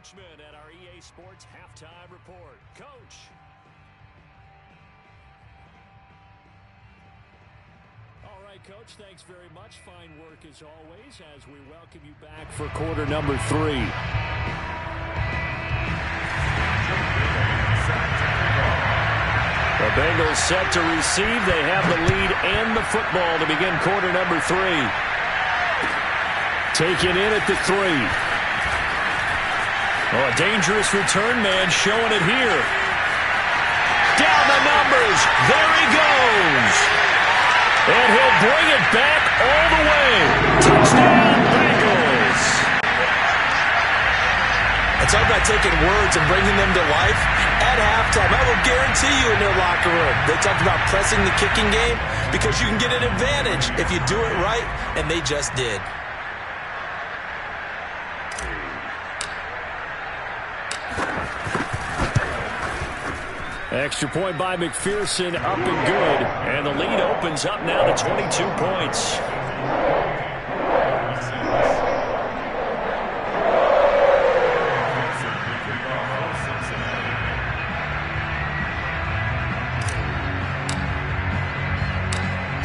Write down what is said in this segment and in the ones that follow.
Coachman at our EA Sports Halftime Report. Coach. All right, Coach, thanks very much. Fine work as always as we welcome you back for quarter number 3. The Bengals set to receive. They have the lead and the football to begin quarter number 3. Taken in at the 3. Oh, a dangerous return man showing it here. Down the numbers. There he goes. And he'll bring it back all the way. Touchdown, Bengals. It's all about taking words and bringing them to life. At halftime, I will guarantee you in their locker room, they talked about pressing the kicking game because you can get an advantage if you do it right, and they just did. Extra point by McPherson, up and good. And the lead opens up now to 22 points.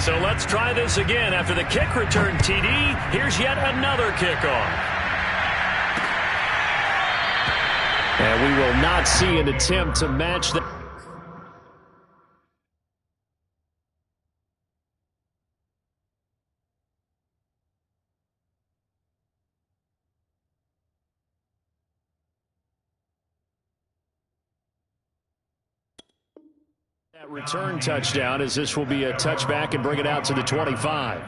So let's try this again. After the kick return TD, here's yet another kickoff. And we will not see an attempt to match that. Return touchdown, as this will be a touchback and bring it out to the 25.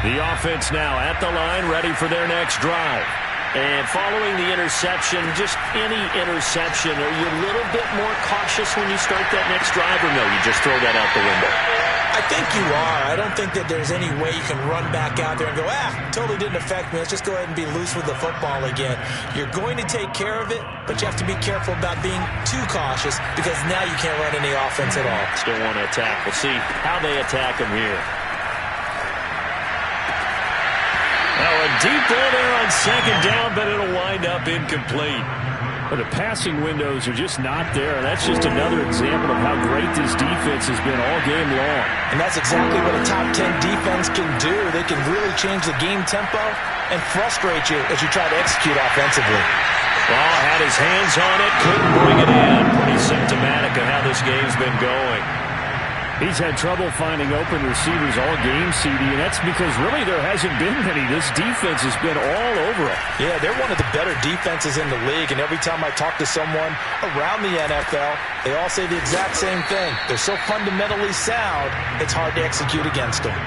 The offense now at the line, ready for their next drive. And following the interception, just any interception, are you a little bit more cautious when you start that next drive, or no, you just throw that out the window? I think you are. I don't think that there's any way you can run back out there and go, totally didn't affect me. Let's just go ahead and be loose with the football again. You're going to take care of it, but you have to be careful about being too cautious because now you can't run any offense at all. Still want to attack. We'll see how they attack him here. Now a deep ball there on second down, but it'll wind up incomplete. But the passing windows are just not there. That's just another example of how great this defense has been all game long. And that's exactly what a top 10 defense can do. They can really change the game tempo and frustrate you as you try to execute offensively. Well, had his hands on it, couldn't bring it in. Pretty symptomatic of how this game's been going. He's had trouble finding open receivers all game, CD, and that's because really there hasn't been many. This defense has been all over it. Yeah, they're one of the better defenses in the league, and every time I talk to someone around the NFL, they all say the exact same thing. They're so fundamentally sound, it's hard to execute against them.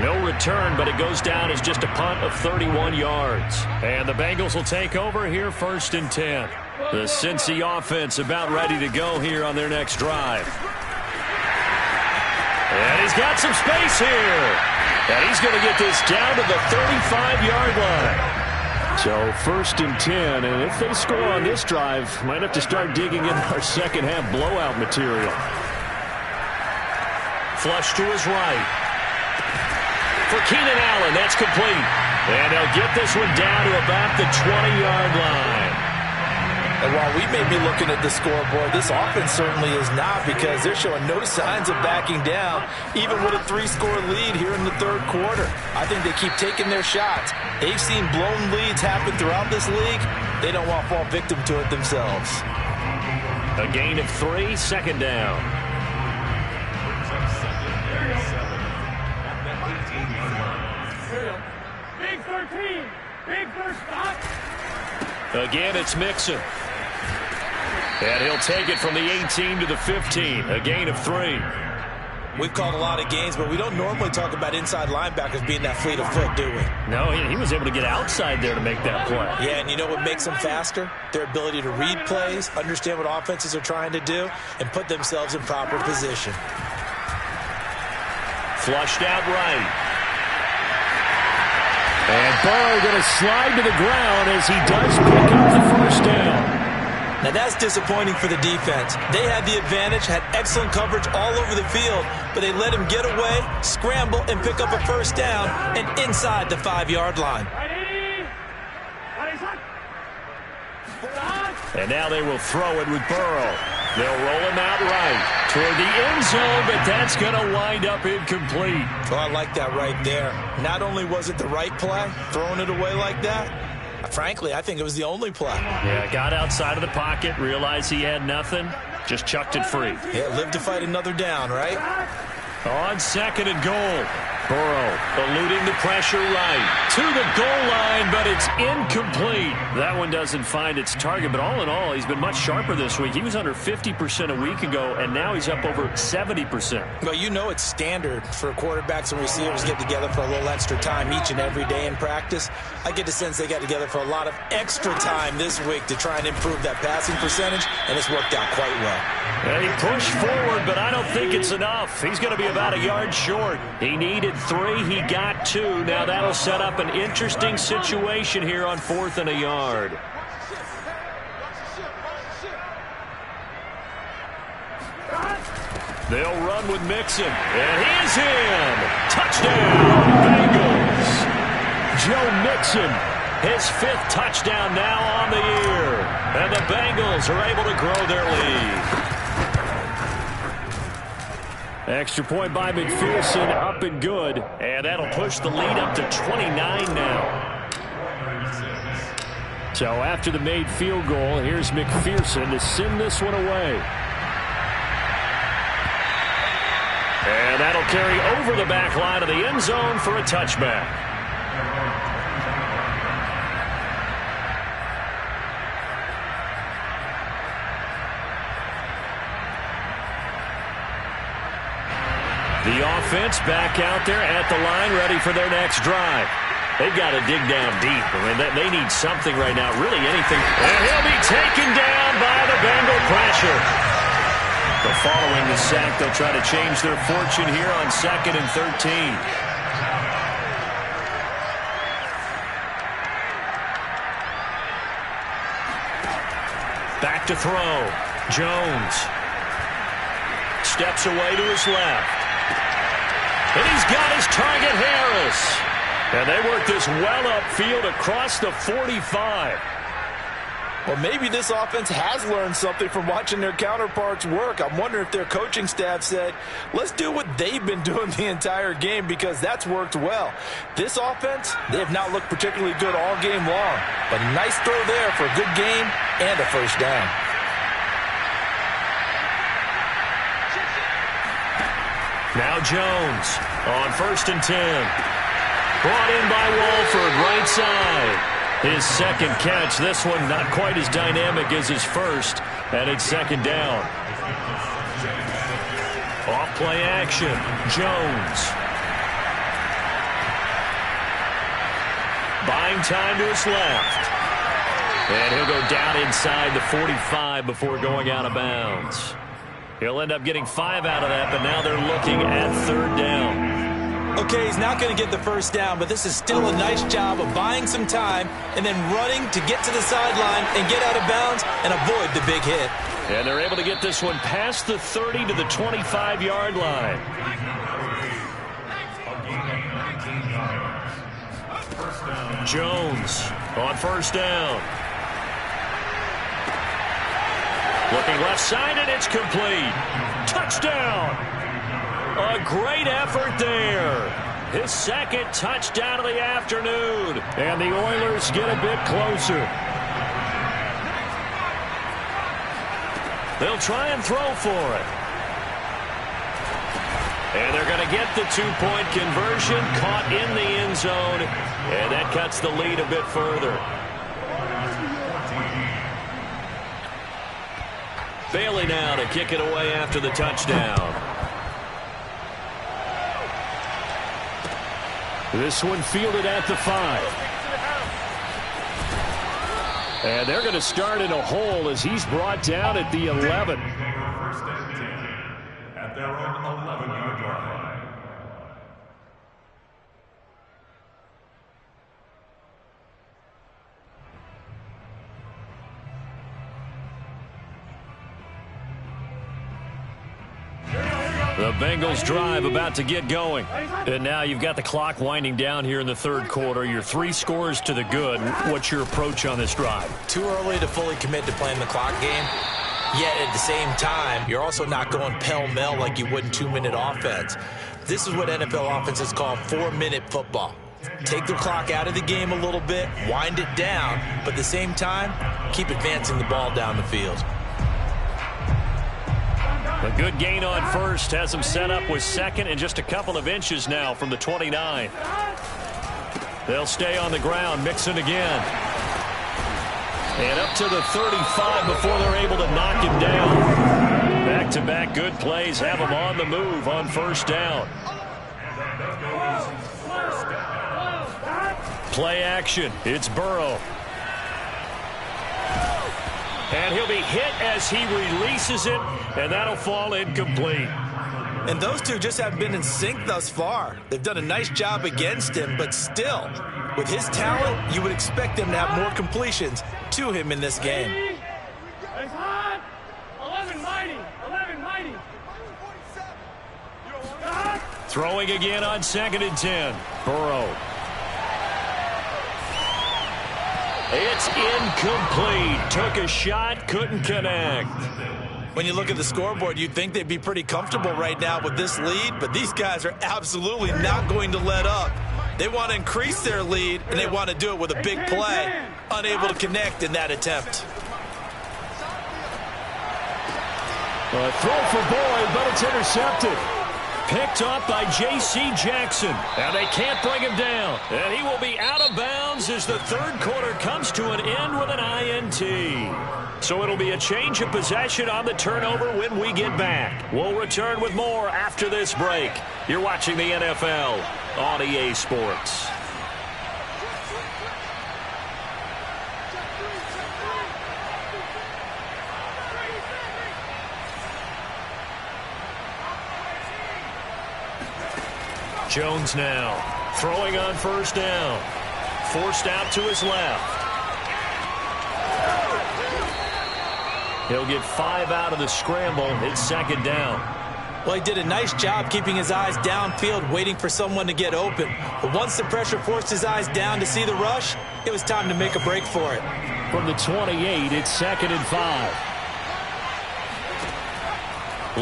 No return, but it goes down as just a punt of 31 yards. And the Bengals will take over here 1st and 10. The Cincy offense about ready to go here on their next drive. And he's got some space here. And he's going to get this down to the 35-yard line. So 1st and 10, and if they score on this drive, might have to start digging in our second half blowout material. Flush to his right. For Keenan Allen, that's complete. And they'll get this one down to about the 20-yard line. And while we may be looking at the scoreboard, this offense certainly is not, because they're showing no signs of backing down, even with a 3-score lead here in the 3rd quarter. I think they keep taking their shots. They've seen blown leads happen throughout this league. They don't want to fall victim to it themselves. A gain of 3, 2nd down. Big 13. Big first stop. Again, it's Mixon. And he'll take it from the 18 to the 15. A gain of 3. We've called a lot of games, but we don't normally talk about inside linebackers being that fleet of foot, do we? No, he was able to get outside there to make that play. Yeah, and you know what makes them faster? Their ability to read plays, understand what offenses are trying to do, and put themselves in proper position. Flushed out right. And Burrow going to slide to the ground as he does pick up the first down. Now that's disappointing for the defense. They had the advantage, had excellent coverage all over the field, but they let him get away, scramble, and pick up a first down and inside the 5-yard line. And now they will throw it with Burrow. They'll roll him out right toward the end zone, but that's going to wind up incomplete. Oh, I like that right there. Not only was it the right play, throwing it away like that, frankly, I think it was the only play. Yeah, got outside of the pocket, realized he had nothing, just chucked it free. Yeah, live to fight another down, right? On second and goal, Burrow eluding the pressure right to the goal line, but it's incomplete. That one doesn't find its target, but all in all, he's been much sharper this week. He was under 50% a week ago, and now he's up over 70%. Well, you know it's standard for quarterbacks and receivers to get together for a little extra time each and every day in practice. I get the sense they got together for a lot of extra time this week to try and improve that passing percentage, and it's worked out quite well. And he pushed forward, but I don't think it's enough. He's going to be about a yard short. He needed 3. He got 2. Now that'll set up an interesting situation here on 4th and a yard. They'll run with Mixon. And he is in. Touchdown, Bengals. Joe Mixon, his 5th touchdown now on the year. And the Bengals are able to grow their lead. Extra point by McPherson, up and good. And that'll push the lead up to 29 now. So after the made field goal, here's McPherson to send this one away. And that'll carry over the back line of the end zone for a touchback. The offense back out there at the line, ready for their next drive. They've got to dig down deep. I mean, they need something right now, really anything. And he'll be taken down by the Bengal pressure. But following the sack, they'll try to change their fortune here on 2nd and 13. Back to throw. Jones steps away to his left. And he's got his target, Harris. And they work this well upfield across the 45. Well, maybe this offense has learned something from watching their counterparts work. I'm wondering if their coaching staff said, let's do what they've been doing the entire game, because that's worked well. This offense, they have not looked particularly good all game long. But a nice throw there for a good gain and a first down. Now Jones on 1st and 10. Brought in by Walford, right side. His 2nd catch. This one not quite as dynamic as his first. And it's 2nd down. Off play action. Jones. Buying time to his left. And he'll go down inside the 45 before going out of bounds. He'll end up getting 5 out of that, but now they're looking at 3rd down. Okay, he's not going to get the first down, but this is still a nice job of buying some time and then running to get to the sideline and get out of bounds and avoid the big hit. And they're able to get this one past the 30 to the 25-yard line. Jones on 1st down. Looking left side, and it's complete. Touchdown! A great effort there. His 2nd touchdown of the afternoon. And the Oilers get a bit closer. They'll try and throw for it. And they're going to get the 2-point conversion, caught in the end zone. And that cuts the lead a bit further. Bailey now to kick it away after the touchdown. This one fielded at the 5. And they're going to start in a hole as he's brought down at the 11. First and 10 at their own 11-yard line. The Bengals drive about to get going. And now you've got the clock winding down here in the third quarter. You're 3 scores to the good. What's your approach on this drive? Too early to fully commit to playing the clock game. Yet at the same time, you're also not going pell-mell like you would in 2-minute offense. This is what NFL offenses call 4-minute football. Take the clock out of the game a little bit, wind it down, but at the same time, keep advancing the ball down the field. A good gain on first has him set up with second and just a couple of inches now from the 29. They'll stay on the ground, Mixon again. And up to the 35 before they're able to knock him down. Back-to-back good plays have him on the move on first down. Play action. It's Burrow. And he'll be hit as he releases it, and that'll fall incomplete. And those two just haven't been in sync thus far. They've done a nice job against him, but still, with his talent, you would expect them to have more completions to him in this game. 11 mighty. Throwing again on 2nd and 10. Burrow. It's incomplete. Took a shot, couldn't connect. When you look at the scoreboard, you'd think they'd be pretty comfortable right now with this lead, but these guys are absolutely not going to let up. They want to increase their lead, and they want to do it with a big play. Unable to connect in that attempt. A throw for Boyd, but it's intercepted. Picked up by J.C. Jackson. And they can't bring him down. And he will be out of bounds as the third quarter comes to an end with an INT. So it'll be a change of possession on the turnover when we get back. We'll return with more after this break. You're watching the NFL on EA Sports. Jones now throwing on first down. Forced out to his left. He'll get 5 out of the scramble. It's 2nd down. Well, he did a nice job keeping his eyes downfield, waiting for someone to get open. But once the pressure forced his eyes down to see the rush, it was time to make a break for it. From the 28, it's 2nd and 5.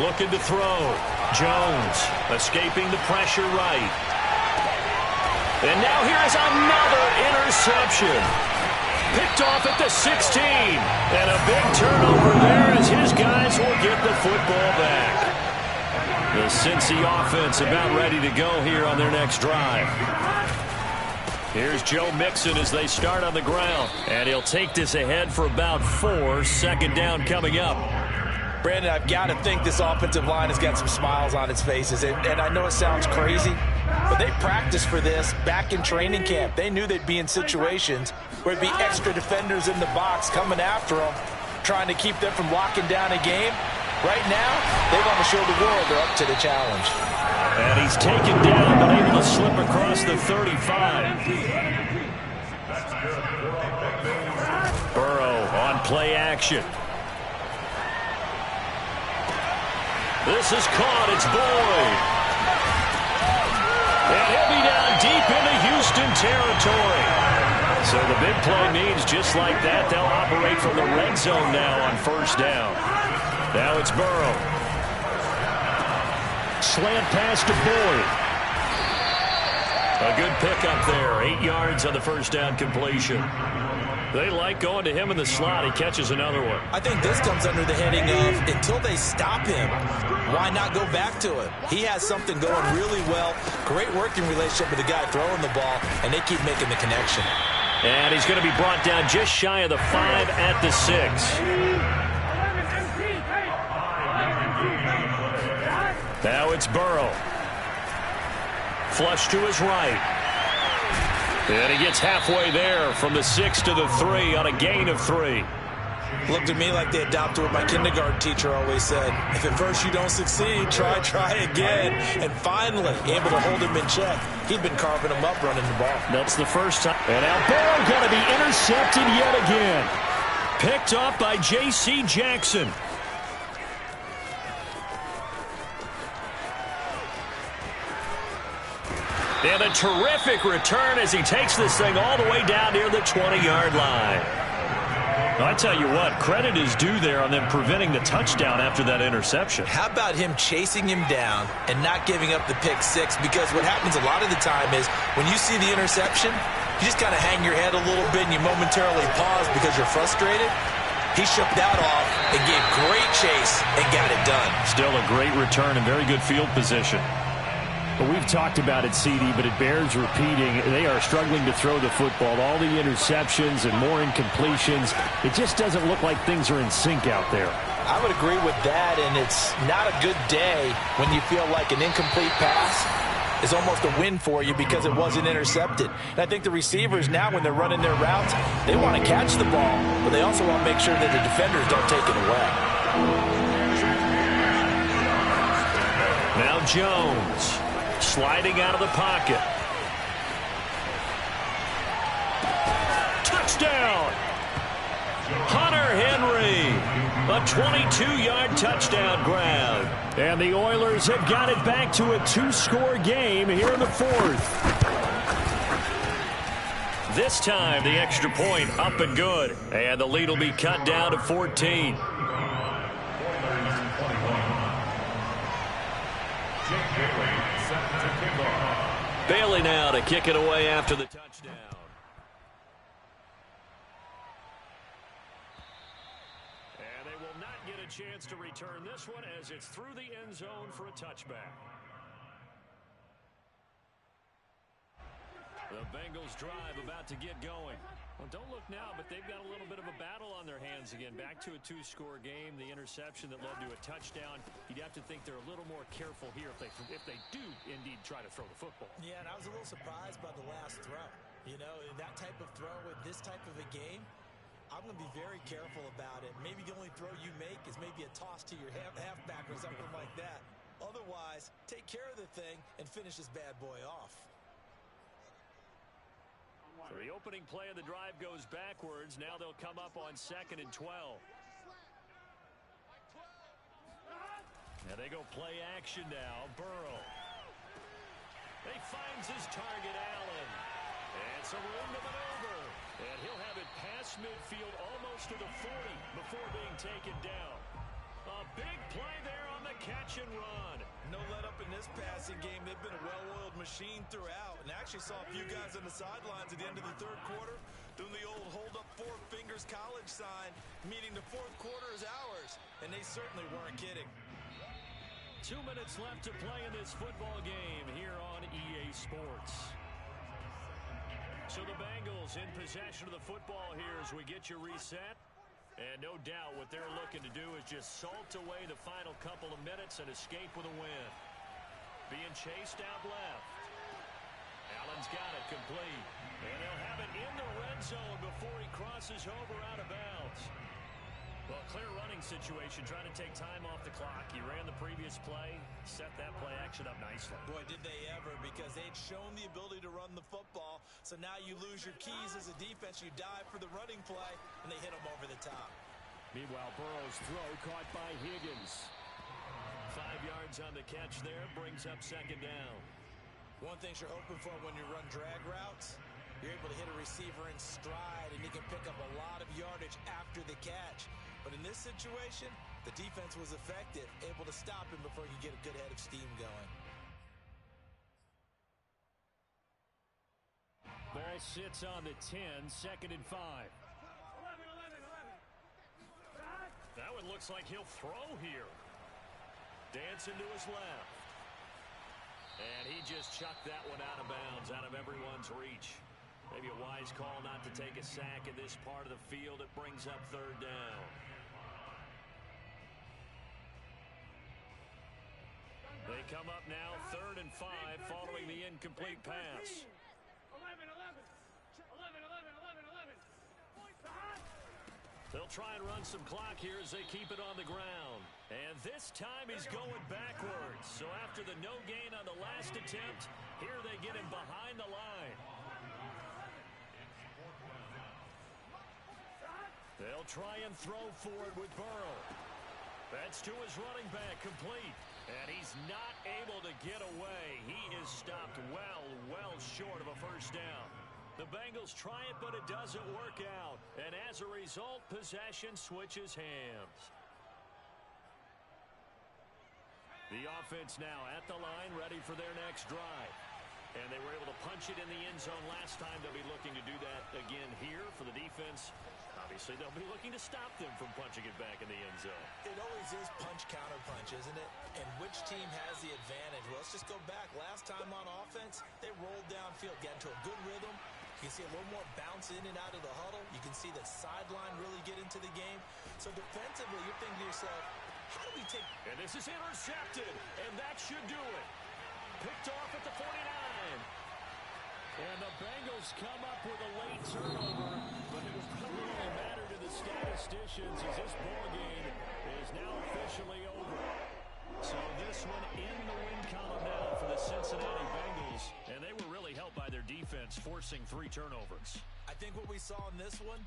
Looking to throw. Jones escaping the pressure right. And now here's another interception. Picked off at the 16. And a big turnover there as his guys will get the football back. The Cincy offense about ready to go here on their next drive. Here's Joe Mixon as they start on the ground. And he'll take this ahead for about 4. 2nd down coming up. Brandon, I've got to think this offensive line has got some smiles on its faces. And I know it sounds crazy, but they practiced for this back in training camp. They knew they'd be in situations where it'd be extra defenders in the box coming after them, trying to keep them from locking down a game. Right now, they want to show the world they're up to the challenge. And he's taken down, but able to slip across the 35. Burrow on play action. This is caught. It's Boyd. And he'll be down deep into Houston territory. So the big play means just like that, they'll operate from the red zone now on first down. Now it's Burrow. Slant pass to Boyd. A good pickup there. 8 yards on the first down completion. They like going to him in the slot. He catches another one. I think this comes under the heading of until they stop him, why not go back to it? He has something going really well. Great working relationship with the guy throwing the ball, and they keep making the connection. And he's going to be brought down just shy of the 5 at the 6. Now it's Burrow. Flush to his right. And he gets halfway there from the 6 to the 3 on a gain of 3. Looked at me like they adopted what my kindergarten teacher always said. If at first you don't succeed, try again. And finally, able to hold him in check. He'd been carving him up running the ball. That's the first time. And now Burrow going to be intercepted yet again. Picked up by J.C. Jackson. And a terrific return as he takes this thing all the way down near the 20-yard line. I tell you what, credit is due there on them preventing the touchdown after that interception. How about him chasing him down and not giving up the pick six? Because what happens a lot of the time is when you see the interception, you just kind of hang your head a little bit and you momentarily pause because you're frustrated. He shook that off and gave great chase and got it done. Still a great return and very good field position. Well, we've talked about it, CD, but it bears repeating. They are struggling to throw the football. All the interceptions and more incompletions. It just doesn't look like things are in sync out there. I would agree with that, and it's not a good day when you feel like an incomplete pass is almost a win for you because it wasn't intercepted. And I think the receivers now, when they're running their routes, they want to catch the ball, but they also want to make sure that the defenders don't take it away. Now Jones. Sliding out of the pocket. Touchdown! Hunter Henry. A 22-yard touchdown grab. And the Oilers have got it back to a 2-score game here in the fourth. This time, the extra point up and good. And the lead will be cut down to 14. Bailey now to kick it away after the touchdown. And they will not get a chance to return this one as it's through the end zone for a touchback. The Bengals drive about to get going. Well, don't look now, but they've got a little bit of a battle on their hands again. Back to a 2-score game. The interception that led to a touchdown. You'd have to think they're a little more careful here if they do indeed try to throw the football. Yeah, and I was a little surprised by the last throw. You know, that type of throw in this type of a game, I'm going to be very careful about it. Maybe the only throw you make is maybe a toss to your halfback or something like that. Otherwise, take care of the thing and finish this bad boy off. So the opening play of the drive goes backwards. Now they'll come up on 2nd and 12. Now they go play action now. Burrow. He finds his target, Allen. And some room to maneuver. And he'll have it past midfield almost to the 40 before being taken down. A big play there on the catch and run. No let up in this passing game. They've been a well-oiled machine throughout. And actually saw a few guys on the sidelines at the end of the third quarter doing the old hold up 4 fingers college sign, meaning the fourth quarter is ours. And they certainly weren't kidding. 2 minutes left to play in this football game here on EA Sports. So the Bengals in possession of the football here as we get you reset. And no doubt what they're looking to do is just salt away the final couple of minutes and escape with a win. Being chased out left. Allen's got it complete. And they'll have it in the red zone before he crosses over out of bounds. Well, clear running situation, trying to take time off the clock. He ran the previous play, set that play action up nicely. Boy, did they ever, because they'd shown the ability to run the football. So now you lose your keys as a defense. You dive for the running play, and they hit them over the top. Meanwhile, Burrow's throw caught by Higgins. 5 yards on the catch there, brings up 2nd down. One thing you're hoping for when you run drag routes, you're able to hit a receiver in stride, and you can pick up a lot of yardage after the catch. But in this situation, the defense was effective, able to stop him before he could get a good head of steam going. Ball sits on the 10, 2nd and 5. That one looks like he'll throw here. Dancing to his left. And he just chucked that one out of bounds, out of everyone's reach. Maybe a wise call not to take a sack in this part of the field. It brings up 3rd down. They come up now 3rd and 5 following the incomplete pass. 11. They'll try and run some clock here as they keep it on the ground. And this time he's going backwards. So after the no gain on the last attempt, here they get him behind the line. They'll try and throw for it with Burrow. That's to his running back, complete. And he's not able to get away. He is stopped well short of a first down. The Bengals try it, but it doesn't work out. And as a result, possession switches hands. The offense now at the line, ready for their next drive. And they were able to punch it in the end zone last time. They'll be looking to do that again here for the defense. Obviously, they'll be looking to stop them from punching it back in the end zone. It always is punch-counter-punch, isn't it? And which team has the advantage? Well, let's just go back. Last time on offense, they rolled downfield, got into a good rhythm. You can see a little more bounce in and out of the huddle. You can see the sideline really get into the game. So defensively, you're thinking to yourself, how do we take... And this is intercepted, and that should do it. Picked off at the 49. And the Bengals come up with a late turnover, but it will really matter to the statisticians as this ball game is now officially over. So this one in the win column now for the Cincinnati Bengals, and they were really helped by their defense forcing 3 turnovers. I think what we saw in this one,